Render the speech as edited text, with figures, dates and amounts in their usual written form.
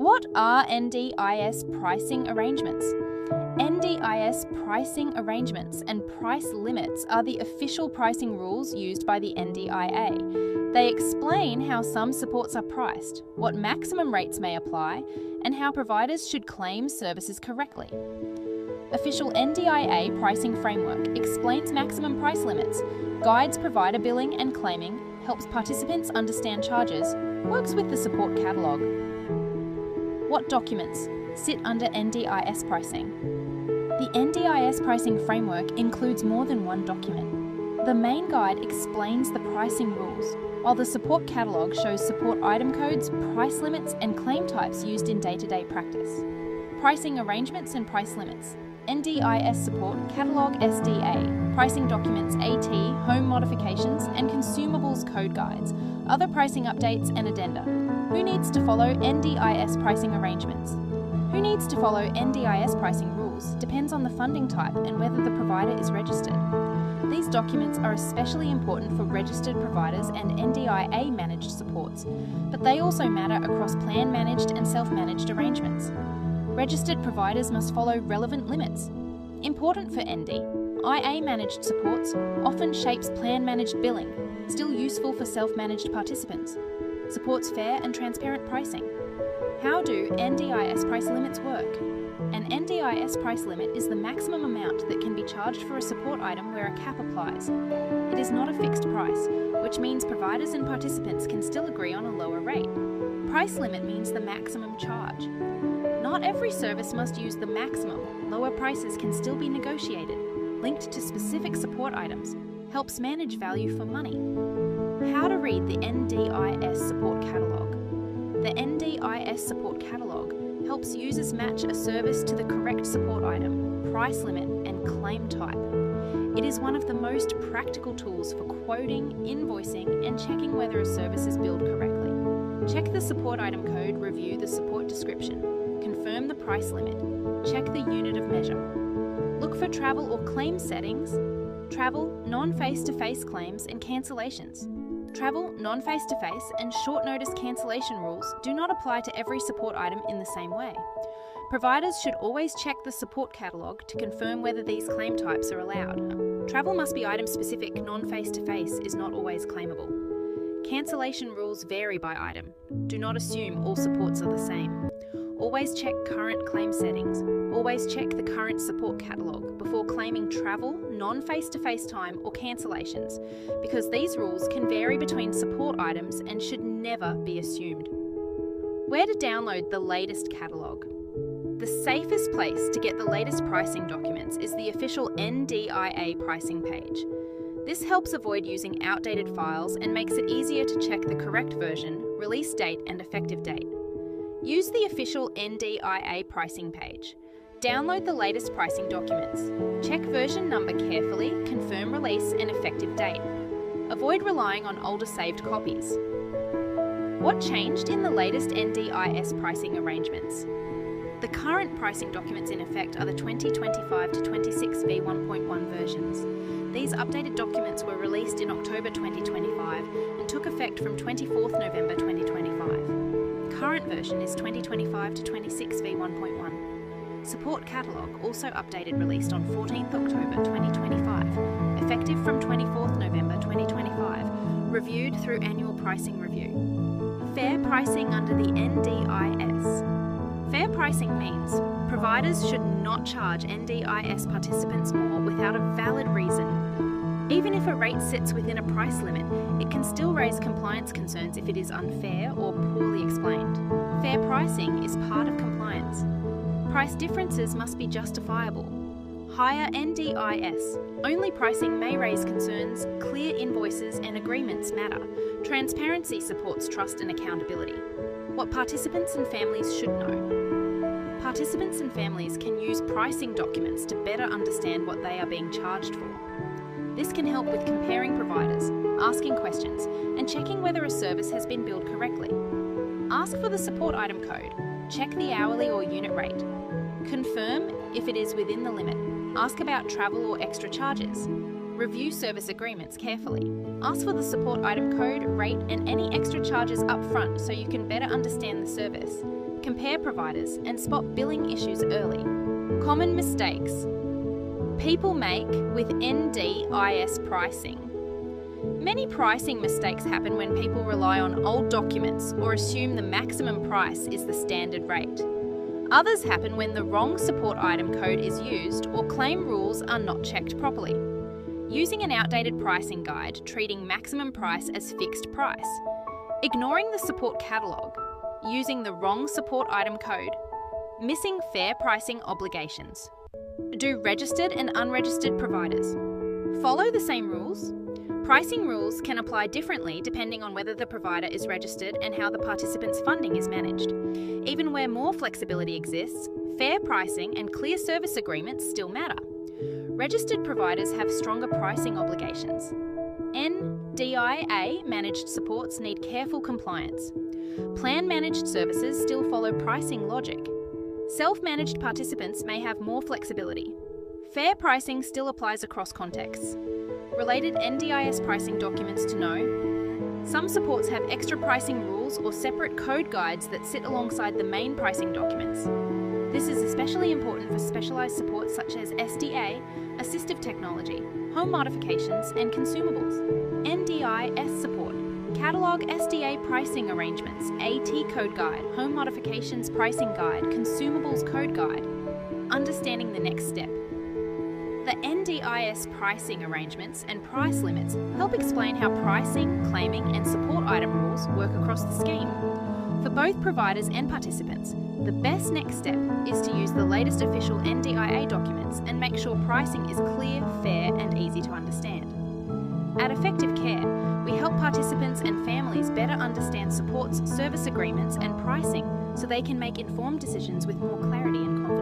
What are NDIS pricing arrangements? NDIS pricing arrangements and price limits are the official pricing rules used by the NDIA. They explain how some supports are priced, what maximum rates may apply, and how providers should claim services correctly. Official NDIA pricing framework explains maximum price limits, guides provider billing and claiming, helps participants understand charges, works with the Support Catalogue. What documents sit under NDIS pricing? The NDIS pricing framework includes more than one document. The main guide explains the pricing rules, while the Support Catalogue shows support item codes, price limits, and claim types used in day-to-day practice. Pricing arrangements and price limits. NDIS Support Catalogue SDA, pricing documents AT, home modifications, and consumables code guides, other pricing updates and addenda. Who needs to follow NDIS pricing arrangements? Who needs to follow NDIS pricing rules depends on the funding type and whether the provider is registered. These documents are especially important for registered providers and NDIA-managed supports, but they also matter across plan-managed and self-managed arrangements. Registered providers must follow relevant limits. Important for NDIA-managed supports often shapes plan-managed billing, still useful for self-managed participants. Supports fair and transparent pricing. How do NDIS price limits work? An NDIS price limit is the maximum amount that can be charged for a support item where a cap applies. It is not a fixed price, which means providers and participants can still agree on a lower rate. Price limit means the maximum charge. Not every service must use the maximum. Lower prices can still be negotiated, linked to specific support items, helps manage value for money. How to read the NDIS Support Catalogue. The NDIS Support Catalogue helps users match a service to the correct support item, price limit, and claim type. It is one of the most practical tools for quoting, invoicing, and checking whether a service is billed correctly. Check the support item code, review the support description, confirm the price limit, check the unit of measure. Look for travel or claim settings, travel, non-face-to-face claims and cancellations. Travel, non-face-to-face and short notice cancellation rules do not apply to every support item in the same way. Providers should always check the support catalogue to confirm whether these claim types are allowed. Travel must be item-specific, non-face-to-face is not always claimable. Cancellation rules vary by item. Do not assume all supports are the same. Always check current claim settings. Always check the current support catalogue before claiming travel, non-face-to-face time or cancellations, because these rules can vary between support items and should never be assumed. Where to download the latest catalogue? The safest place to get the latest pricing documents is the official NDIA pricing page. This helps avoid using outdated files and makes it easier to check the correct version, release date and effective date. Use the official NDIA pricing page. Download the latest pricing documents. Check version number carefully, confirm release and effective date. Avoid relying on older saved copies. What changed in the latest NDIS pricing arrangements? The current pricing documents in effect are the 2025 to 26 v1.1 versions. These updated documents were released in October 2025 and took effect from 24th November 2025. Current version is 2025 to 26 v1.1. Support Catalogue also updated released on 14th October 2025, effective from 24th November 2025, reviewed through annual pricing review. Fair pricing under the NDIS. Fair pricing means providers should not charge NDIS participants more without a valid reason. Even if a rate sits within a price limit, it can still raise compliance concerns if it is unfair or poorly explained. Fair pricing is part of compliance. Price differences must be justifiable. Higher NDIS. Only pricing may raise concerns, clear invoices and agreements matter. Transparency supports trust and accountability. What participants and families should know. Participants and families can use pricing documents to better understand what they are being charged for. This can help with comparing providers, asking questions, and checking whether a service has been billed correctly. Ask for the support item code. Check the hourly or unit rate. Confirm if it is within the limit. Ask about travel or extra charges. Review service agreements carefully. Ask for the support item code, rate, and any extra charges up front so you can better understand the service. compare providers, and spot billing issues early. Common mistakes people make with NDIS pricing. Many pricing mistakes happen when people rely on old documents or assume the maximum price is the standard rate. Others happen when the wrong support item code is used or claim rules are not checked properly. Using an outdated pricing guide, treating maximum price as fixed price. Ignoring the support catalogue. Using the wrong support item code. Missing fair pricing obligations. Do registered and unregistered providers follow the same rules? Pricing rules can apply differently depending on whether the provider is registered and how the participant's funding is managed. Even where more flexibility exists, fair pricing and clear service agreements still matter. Registered providers have stronger pricing obligations. NDIA managed supports need careful compliance. Plan managed services still follow pricing logic. Self-managed participants may have more flexibility. Fair pricing still applies across contexts. Related NDIS pricing documents to know. Some supports have extra pricing rules or separate code guides that sit alongside the main pricing documents. This is especially important for specialised supports such as SDA, assistive technology, home modifications and consumables. NDIS support. Catalogue SDA pricing arrangements, AT code guide, home modifications pricing guide, consumables code guide. Understanding the next step. The NDIS pricing arrangements and price limits help explain how pricing, claiming and support item rules work across the scheme. For both providers and participants, the best next step is to use the latest official NDIA documents and make sure pricing is clear, fair and easy to understand. At Affective Care, we help participants and families better understand supports, service agreements and pricing so they can make informed decisions with more clarity and confidence.